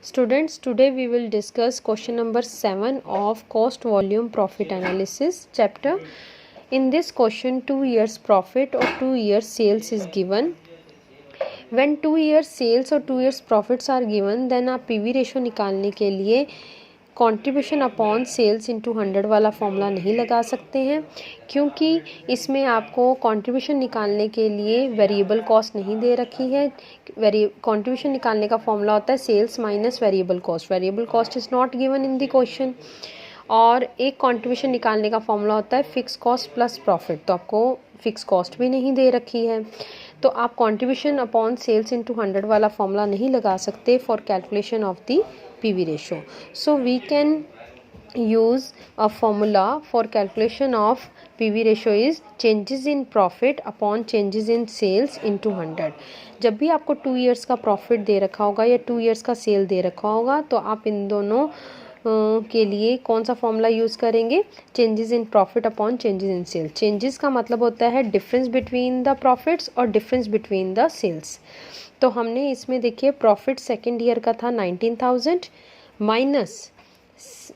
Students, today we will discuss question number 7 of cost volume profit analysis chapter. In this question, 2 years profit or 2 years sales is given. When 2 years sales और 2 years profits are given, then आप PV ratio निकालने के लिए contribution upon sales into 100 वाला formula नहीं लगा सकते हैं, क्योंकि इसमें आपको कंट्रीब्यूशन निकालने के लिए वेरिएबल कॉस्ट नहीं दे रखी है। कंट्रीब्यूशन निकालने का फॉर्मूला होता है sales minus variable cost is not given in the question. और एक कंट्रीब्यूशन निकालने का फॉर्मूला होता है फिक्स कॉस्ट प्लस प्रॉफिट, तो आपको फिक्स कॉस्ट भी नहीं दे रखी है, तो आप कंट्रीब्यूशन अपॉन सेल्स इंटू 100 वाला फॉर्मूला नहीं लगा सकते for calculation of the PV ratio. So we can use a formula for calculation of PV ratio is changes in profit upon changes in sales into 100. जब भी आपको 2 years का profit दे रखा होगा या 2 years का सेल दे रखा होगा, तो आप इन दोनों के लिए कौन सा फॉर्मूला यूज़ करेंगे? Changes in profit upon changes in sales. Changes का मतलब होता है डिफरेंस बिटवीन द प्रॉफिट्स और डिफरेंस बिटवीन द सेल्स। तो हमने इसमें देखिए प्रॉफिट सेकेंड ईयर का था 19,000 माइनस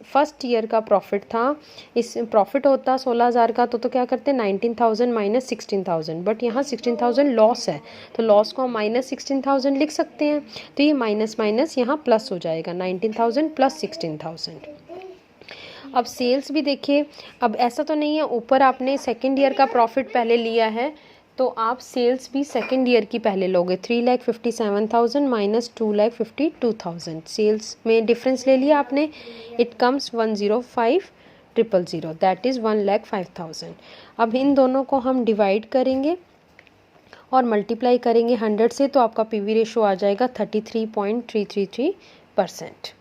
फर्स्ट ईयर का प्रॉफिट था, इस प्रॉफिट होता 16,000 का, तो क्या करते हैं 19,000 माइनस 16,000, बट यहाँ 16,000 लॉस है, तो लॉस को हम माइनस 16,000 लिख सकते हैं, तो ये माइनस माइनस यहाँ प्लस हो जाएगा 19,000 प्लस 16,000। अब सेल्स भी देखिए, अब ऐसा तो नहीं है ऊपर आपने सेकेंड ईयर का प्रॉफिट पहले लिया है, तो आप सेल्स भी सेकेंड ईयर की पहले लोगे। 3,57,000 माइनस 2,52,000, सेल्स में डिफरेंस ले लिया आपने, इट कम्स 105,000, दैट इज़ 1,05,000। अब इन दोनों को हम डिवाइड करेंगे और मल्टीप्लाई करेंगे 100 से, तो आपका PV रेशो आ जाएगा 33.333%।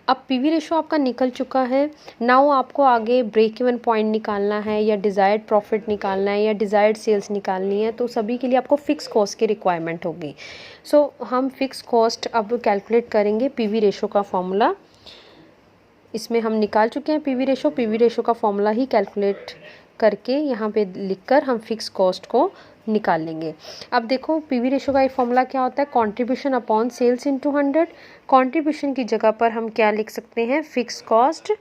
अब PV रेशो आपका निकल चुका है। नाउ आपको आगे ब्रेक इवन पॉइंट निकालना है या डिज़ायर्ड प्रॉफिट निकालना है या डिज़ायर्ड सेल्स निकालनी है, तो सभी के लिए आपको फिक्स कॉस्ट की रिक्वायरमेंट होगी। सो हम फिक्स कॉस्ट अब कैलकुलेट करेंगे। PV रेशो का फॉर्मूला इसमें हम निकाल चुके हैं। PV रेशो का फॉर्मूला ही कैलकुलेट करके यहाँ पे लिखकर हम फिक्स कॉस्ट को निकाल लेंगे। अब देखो PV रेशो का एक फॉर्मूला क्या होता है, contribution upon sales into 100। Contribution की जगह पर हम क्या लिख सकते हैं, फिक्स कॉस्ट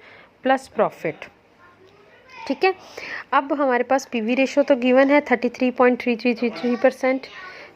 प्लस प्रॉफिट। ठीक है, अब हमारे पास PV रेशो तो गिवन है 33.3333%।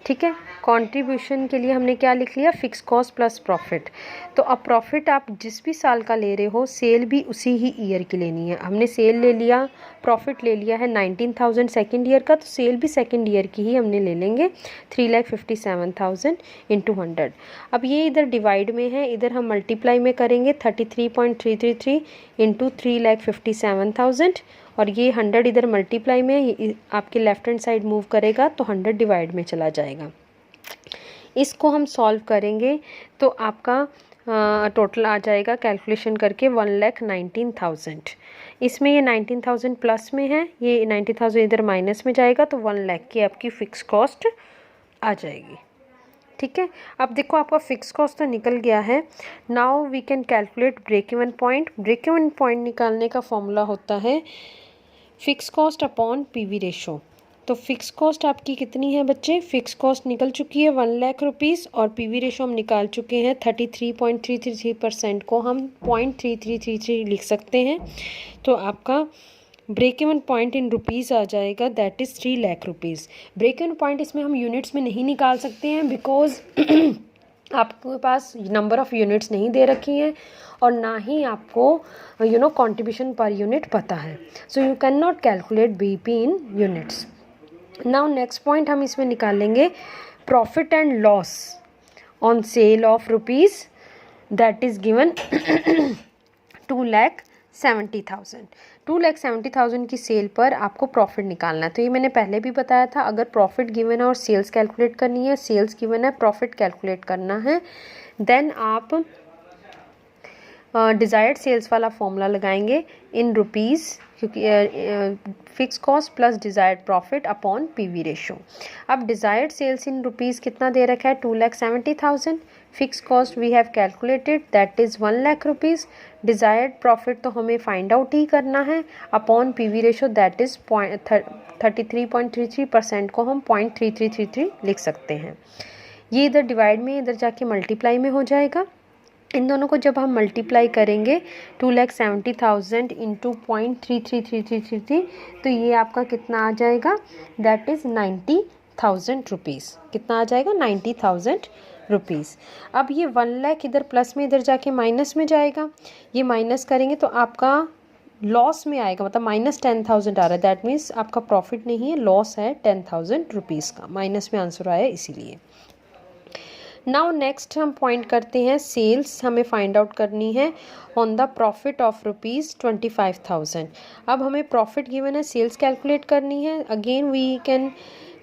ठीक है, कंट्रीब्यूशन के लिए हमने क्या लिख लिया, फिक्स कॉस्ट प्लस प्रॉफिट। तो अब प्रॉफिट आप जिस भी साल का ले रहे हो, सेल भी उसी ही ईयर की लेनी है। हमने सेल ले लिया, प्रॉफिट ले लिया है 19,000 सेकेंड ईयर का, तो सेल भी सेकेंड ईयर की ही हमने ले लेंगे 3,57,000 इंटू 100। अब ये इधर डिवाइड में है, इधर हम मल्टीप्लाई में करेंगे 33.333 इंटू 3,57,000, और ये 100 इधर मल्टीप्लाई में आपके लेफ्ट हैंड साइड मूव करेगा तो 100 डिवाइड में चला जाएगा। इसको हम सॉल्व करेंगे तो आपका टोटल आ जाएगा कैलकुलेशन करके 1,19,000। इसमें ये 19,000 प्लस में है, ये 90,000 इधर माइनस में जाएगा, तो 1 लाख की आपकी फ़िक्स कॉस्ट आ जाएगी। ठीक है, अब देखो आपका फिक्स कॉस्ट तो निकल गया है। Now we can calculate break even point. Break even point निकालने का फॉर्मूला होता है fix cost upon PV ratio. तो फिक्स कॉस्ट आपकी कितनी है बच्चे, फिक्स कॉस्ट निकल चुकी है 1 लाख रुपीज़, और PV रेशो हम निकाल चुके हैं 33.333%, को हम 0.3333 लिख सकते हैं। तो आपका break even point in rupees आ जाएगा, that is 3 lakh rupees. Break even point इसमें हम यूनिट्स में नहीं निकाल सकते हैं, बिकॉज आपके पास नंबर ऑफ़ यूनिट्स नहीं दे रखी हैं और ना ही आपको कंट्रीब्यूशन पर यूनिट पता है, so you can not calculate BP in units. Now next point हम इसमें निकालेंगे profit and loss on sale of rupees, that is given 2,70,000। 2,70,000 की सेल पर आपको प्रॉफिट निकालना है। तो ये मैंने पहले भी बताया था, अगर प्रॉफिट गिवन है और सेल्स कैलकुलेट करनी है, सेल्स गिवन है प्रॉफिट कैलकुलेट करना है, देन आप डिज़ायर्ड सेल्स वाला फॉर्मूला लगाएंगे इन रुपीज़, क्योंकि fix cost plus desired profit upon PV ratio. अब डिज़ायर्ड सेल्स इन रुपीज़ कितना दे रखा है, 2,70,000। Fix cost we have calculated, that is 1 lakh rupees. Desired profit तो हमें फाइंड आउट ही करना है upon PV ratio, that is 33.33%, को हम 0.3333 लिख सकते हैं। ये इधर डिवाइड में, इधर जाके मल्टीप्लाई में हो जाएगा। इन दोनों को जब हम मल्टीप्लाई करेंगे 2,70,000 इंटू 0.333333, तो ये आपका कितना आ जाएगा, दैट इज़ 90,000 रुपीज़। कितना आ जाएगा, 90,000 रुपीज़। अब ये 1 लाख इधर प्लस में, इधर जाके माइनस में जाएगा। ये माइनस करेंगे तो आपका लॉस में आएगा, मतलब -10,000 आ रहा है। दैट मीन्स आपका प्रॉफिट नहीं है, लॉस है 10,000 रुपीज़ का, माइनस में आंसर आया इसीलिए। नाउ नेक्स्ट हम पॉइंट करते हैं सेल्स हमें फाइंड आउट करनी है ऑन द प्रॉफिट ऑफ ₹25,000। अब हमें प्रॉफिट गिवन है, सेल्स कैलकुलेट करनी है। Again we can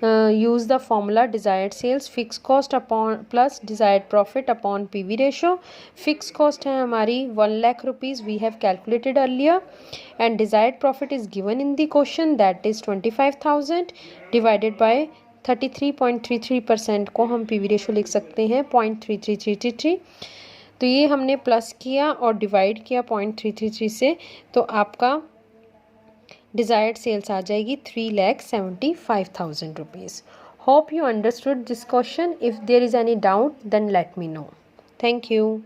use the formula desired sales fixed cost upon plus desired profit upon PV ratio। fixed cost है हमारी 1 lakh rupees, we have calculated earlier, and desired profit is given in the question, that is 25,000 divided by 33.33% को हम PV ratio लिख सकते हैं 0.33333। तो ये हमने प्लस किया और डिवाइड किया 0.333 से, तो आपका डिज़ायर्ड सेल्स आ जाएगी 3,75,000 rupees. Hope you understood this question. If there is any doubt then let me know. Thank you.